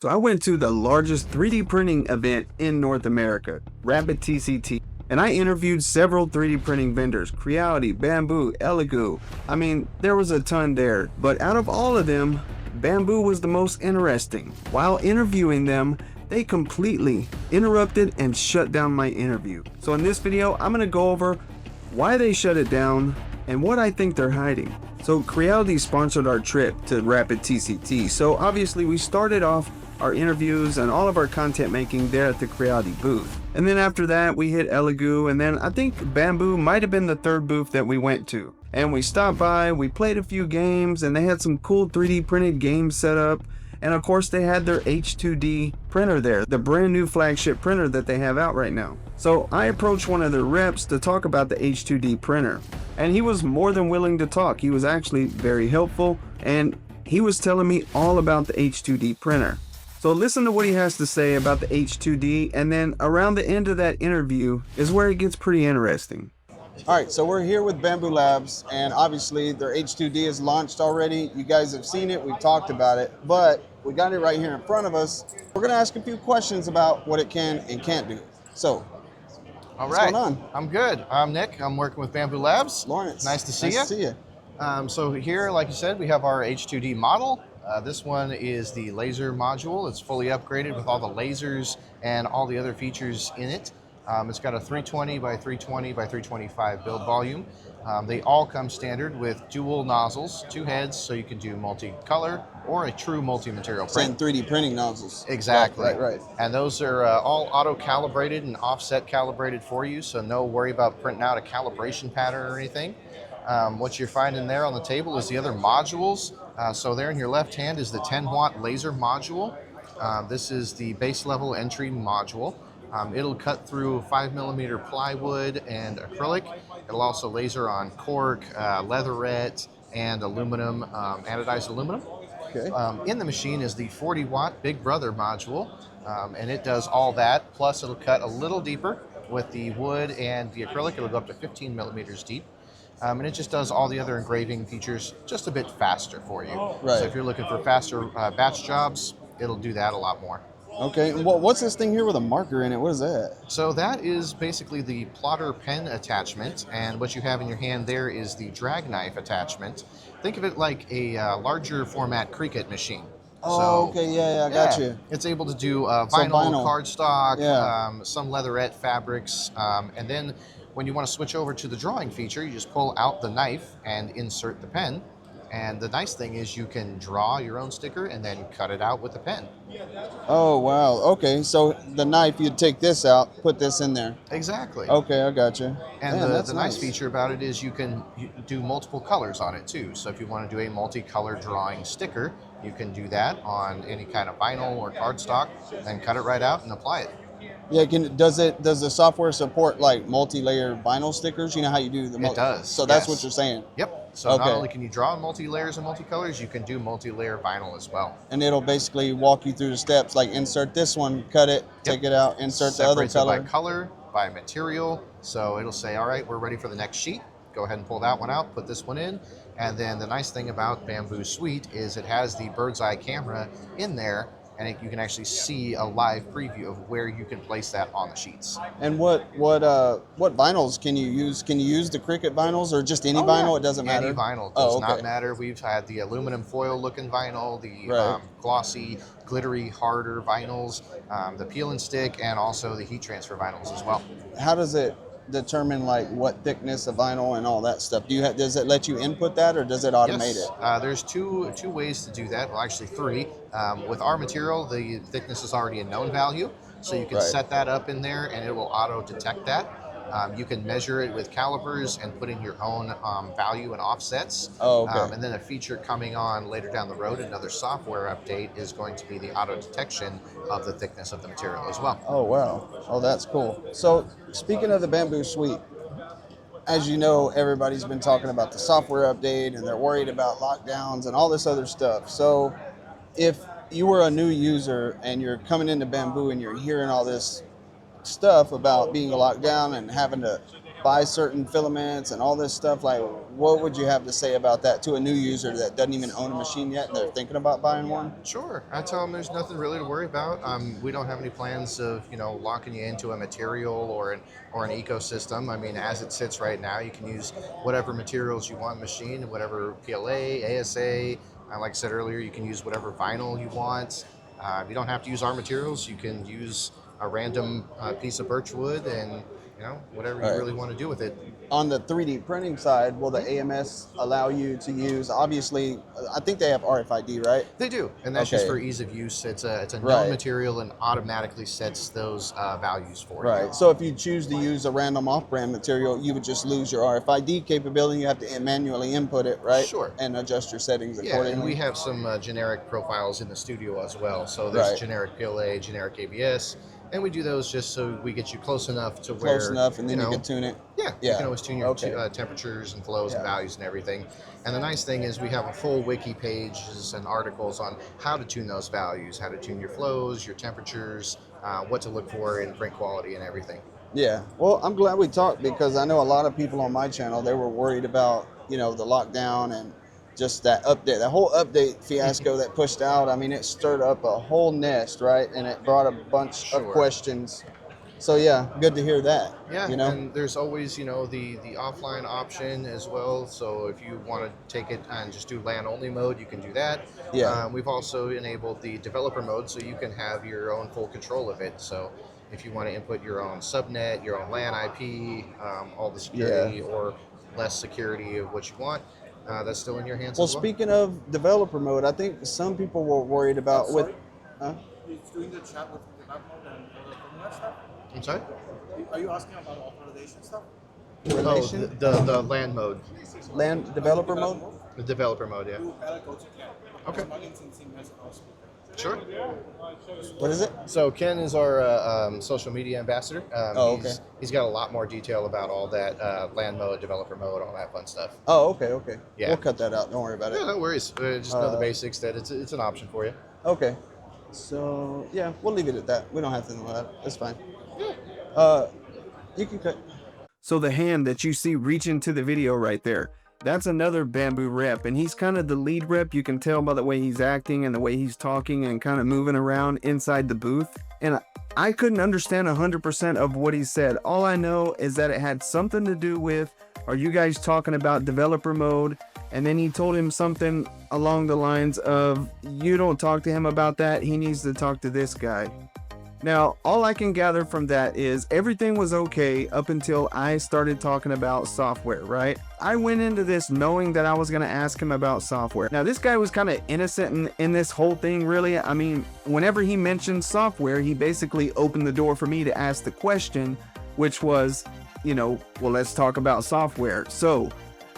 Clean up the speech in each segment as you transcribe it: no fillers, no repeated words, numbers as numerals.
So I went to the largest 3D printing event in North America, Rapid TCT, and I interviewed several 3D printing vendors, Creality, Bambu, Elegoo. I mean, there was a ton there, but out of all of them, Bambu was the most interesting. While interviewing them, they completely interrupted and shut down my interview. So in this video, I'm gonna go over why they shut it down and what I think they're hiding. So Creality sponsored our trip to Rapid TCT. So obviously we started off our interviews and all of our content making there at the Creality booth. And then after that we hit Elegoo, and then I think Bambu might have been the third booth that we went to. And we stopped by, we played a few games, and they had some cool 3D printed games set up. And of course they had their H2D printer there, the brand new flagship printer that they have out right now. So I approached one of their reps to talk about the H2D printer, and he was more than willing to talk. He was actually very helpful, and he was telling me all about the H2D printer. So listen to what he has to say about the H2D, and then around the end of that interview is where it gets pretty interesting. All right, so we're here with Bambu Labs, and obviously their H2D is launched already. You guys have seen it, we've talked about it, but we got it right here in front of us. We're gonna ask a few questions about what it can and can't do. So, All what's right. going on? I'm good. I'm Nick. I'm working with Bambu Labs. Lawrence. Nice to see Nice you. to see you. So here, like you said, we have our H2D model. This one is the laser module. It's fully upgraded with all the lasers and all the other features in it. It's got a 320 by 320 by 325 build volume. They all come standard with dual nozzles, two heads, so you can do multicolor or a true multi-material Saying print. 3D printing nozzles. Exactly. Right. And those are all auto-calibrated and offset calibrated for you, so no worry about printing out a calibration pattern or anything. What you're finding there on the table is the other modules. So there in your left hand is the 10-watt laser module. This is the base level entry module. It'll cut through 5mm plywood and acrylic. It'll also laser on cork, leatherette, and aluminum, anodized aluminum. Okay. In the machine is the 40-watt Big Brother module, and it does all that. Plus, it'll cut a little deeper with the wood and the acrylic. It'll go up to 15mm deep. And it just does all the other engraving features just a bit faster for you. Right. So if you're looking for faster batch jobs, it'll do that a lot more. Okay, and what's this thing here with a marker in it? What is that? So that is basically the plotter pen attachment, and what you have in your hand there is the drag knife attachment. Think of it like a larger format Cricut machine. Oh, okay, yeah, I got you. It's able to do So vinyl, cardstock, Yeah. some leatherette fabrics, and then when you want to switch over to the drawing feature, you just pull out the knife and insert the pen. And the nice thing is you can draw your own sticker and then cut it out with the pen. Oh, wow. Okay, so the knife, you'd take this out, put this in there. Exactly. Okay, I got you. And Man, the nice feature about it is you can do multiple colors on it too. So if you want to do a multi-color drawing sticker, you can do that on any kind of vinyl or cardstock and cut it right out and apply it. Yeah, does the software support like multi-layer vinyl stickers? You know how you do the It does, So that's yes. what you're saying. Yep. So Okay. not only can you draw in multi-layers and multicolors, you can do multi-layer vinyl as well. And it'll basically walk you through the steps, like insert this one, cut it, take it out, insert the other Separates it by color. color, by material. So it'll say, all right, we're ready for the next sheet. Go ahead and pull that one out, put this one in. And then the nice thing about Bambu Suite is it has the bird's eye camera in there, and you can actually see a live preview of where you can place that on the sheets. And what vinyls can you use? Can you use the Cricut vinyls or just any vinyl? It doesn't matter. Any vinyl Oh, does okay. not matter. We've had the aluminum foil looking vinyl, the Right. glossy, glittery, harder vinyls, the peel and stick, and also the heat transfer vinyls as well. How does it determine like what thickness of vinyl and all that stuff? Does it let you input that, or does it automate Yes. it? There's two ways to do that. Well, actually three. With our material, the thickness is already a known value, so you can Right. set that up in there, and it will auto detect that. You can measure it with calipers and put in your own value and offsets. Oh, okay. And then a feature coming on later down the road, another software update, is going to be the auto detection of the thickness of the material as well. Oh, wow. Oh, that's cool. So speaking of the Bambu Suite, as you know, everybody's been talking about the software update and they're worried about lockdowns and all this other stuff. So if you were a new user and you're coming into Bambu and you're hearing all this stuff about being locked down and having to buy certain filaments and all this stuff. Like, what would you have to say about that to a new user that doesn't even own a machine yet and they're thinking about buying one? Sure. I tell them there's nothing really to worry about. We don't have any plans of locking you into a material or an ecosystem. I mean, as it sits right now, you can use whatever materials you want in the machine, whatever PLA, ASA. Like I said earlier, you can use whatever vinyl you want. You don't have to use our materials. You can use a random piece of birch wood and whatever you really want to do with it. On the 3D printing side, will the AMS allow you to use, obviously, I think they have RFID, right? They do, and that's just for ease of use. It's a known material and automatically sets those values for you. Right. So if you choose to use a random off-brand material, you would just lose your RFID capability. You have to manually input it, right? Sure. And adjust your settings accordingly. accordingly. And we have some generic profiles in the studio as well. So there's generic PLA, generic ABS. And we do those just so we get you close enough to where... Close enough, and then you can tune it. Yeah, you can always tune your temperatures and flows and values and everything. And the nice thing is we have a full wiki pages and articles on how to tune those values, how to tune your flows, your temperatures, what to look for in print quality and everything. Yeah, well, I'm glad we talked because I know a lot of people on my channel, they were worried about, the lockdown and just that update, that whole update fiasco that pushed out. I mean, it stirred up a whole nest, right? And it brought a bunch of questions. So yeah, good to hear that. Yeah, and there's always, the offline option as well. So if you want to take it and just do LAN only mode, you can do that. Yeah. We've also enabled the developer mode so you can have your own full control of it. So if you want to input your own subnet, your own LAN IP, all the security or less security of what you want, that's still in your hands. Well, speaking of developer mode, I think some people were worried about He's doing the chat with the map mode and all the firmware stuff. I'm sorry? Are you asking about authorization stuff? Relation? Oh, the LAN mode. LAN developer mode? The developer mode, yeah. You gotta go to Ken. Okay. Plugins and same as also. Sure. What is it? So Ken is our social media ambassador. Okay. He's got a lot more detail about all that LAN mode, developer mode, all that fun stuff. Oh, okay. Yeah. We'll cut that out. Don't worry about it. Yeah, no worries. Just know the basics that it's an option for you. Okay. So, yeah, we'll leave it at that. We don't have to know that. That's fine. Yeah. You can cut. So the hand that you see reaching to the video right there, that's another Bambu rep, and he's kind of the lead rep. You can tell by the way he's acting and the way he's talking and kind of moving around inside the booth. And I couldn't understand 100% of what he said. All I know is that it had something to do with, are you guys talking about developer mode? And then he told him something along the lines of, you don't talk to him about that. He needs to talk to this guy. Now, all I can gather from that is everything was okay up until I started talking about software, right? I went into this knowing that I was going to ask him about software. Now, this guy was kind of innocent in this whole thing, really. I mean, whenever he mentioned software, he basically opened the door for me to ask the question, which was, well, let's talk about software. So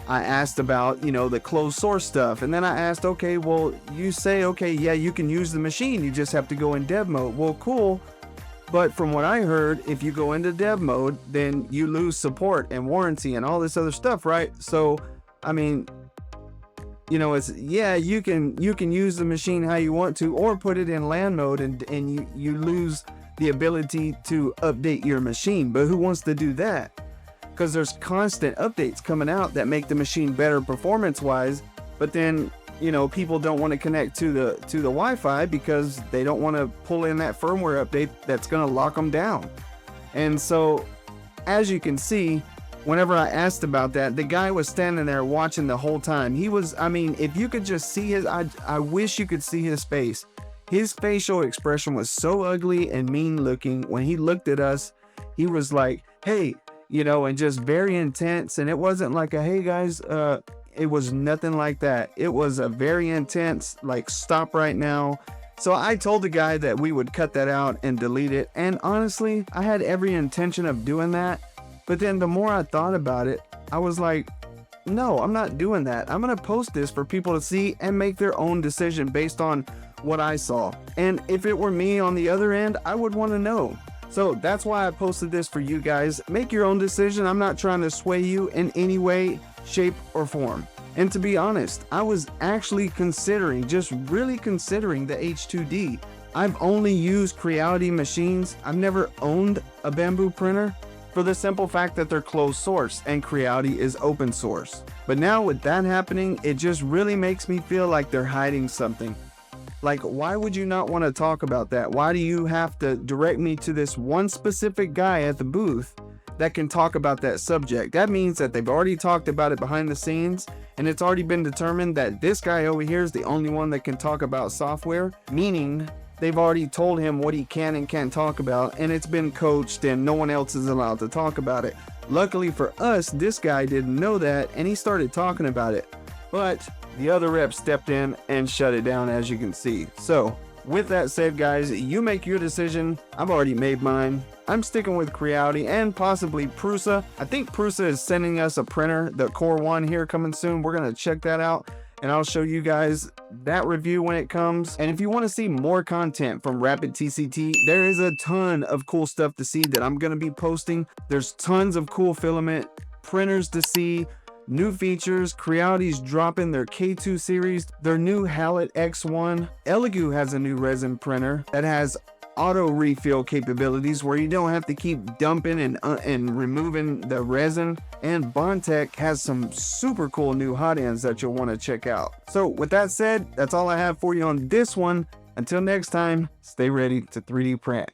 I asked about, the closed source stuff. And then I asked, okay, well, you say, okay, yeah, you can use the machine. You just have to go in dev mode. Well, cool. But from what I heard, if you go into dev mode, then you lose support and warranty and all this other stuff, right? So, I mean, it's, yeah, you can use the machine how you want to, or put it in LAN mode and you lose the ability to update your machine. But who wants to do that? Because there's constant updates coming out that make the machine better performance-wise, but then people don't want to connect to the Wi-Fi because they don't want to pull in that firmware update that's going to lock them down. And so, as you can see, whenever I asked about that, the guy was standing there watching the whole time. He was, I mean, if you could just see I wish you could see his face. His facial expression was so ugly and mean looking. When he looked at us, he was like, hey, and just very intense. And it wasn't like a, hey guys, it was nothing like that. It was a very intense, like, stop right now. So I told the guy that we would cut that out and delete it. And honestly, I had every intention of doing that. But then the more I thought about it, I was like, no, I'm not doing that. I'm going to post this for people to see and make their own decision based on what I saw. And if it were me on the other end, I would want to know. So that's why I posted this for you guys. Make your own decision. I'm not trying to sway you in any way, shape, or form. And to be honest, I was actually really considering the H2D. I've only used Creality machines. I've never owned a Bambu printer. for the simple fact that they're closed source and Creality is open source. But now with that happening, it just really makes me feel like they're hiding something. Like, why would you not want to talk about that? Why do you have to direct me to this one specific guy at the booth that can talk about that subject? That means that they've already talked about it behind the scenes, and it's already been determined that this guy over here is the only one that can talk about software, meaning they've already told him what he can and can't talk about, and it's been coached and no one else is allowed to talk about it. Luckily for us, this guy didn't know that, and he started talking about it. But the other rep stepped in and shut it down, as you can see. So with that said, guys, you make your decision. I've already made mine. I'm sticking with Creality and possibly Prusa. I think Prusa is sending us a printer, the Core 1 here coming soon. We're going to check that out, and I'll show you guys that review when it comes. And if you want to see more content from Rapid TCT, there is a ton of cool stuff to see that I'm going to be posting. There's tons of cool filament printers to see. New features. Creality's dropping their K2 series, their new Hallet X1. Elegoo has a new resin printer that has auto refill capabilities where you don't have to keep dumping and removing the resin. And Bondtech has some super cool new hot ends that you'll want to check out. So with that said, that's all I have for you on this one. Until next time, stay ready to 3D print.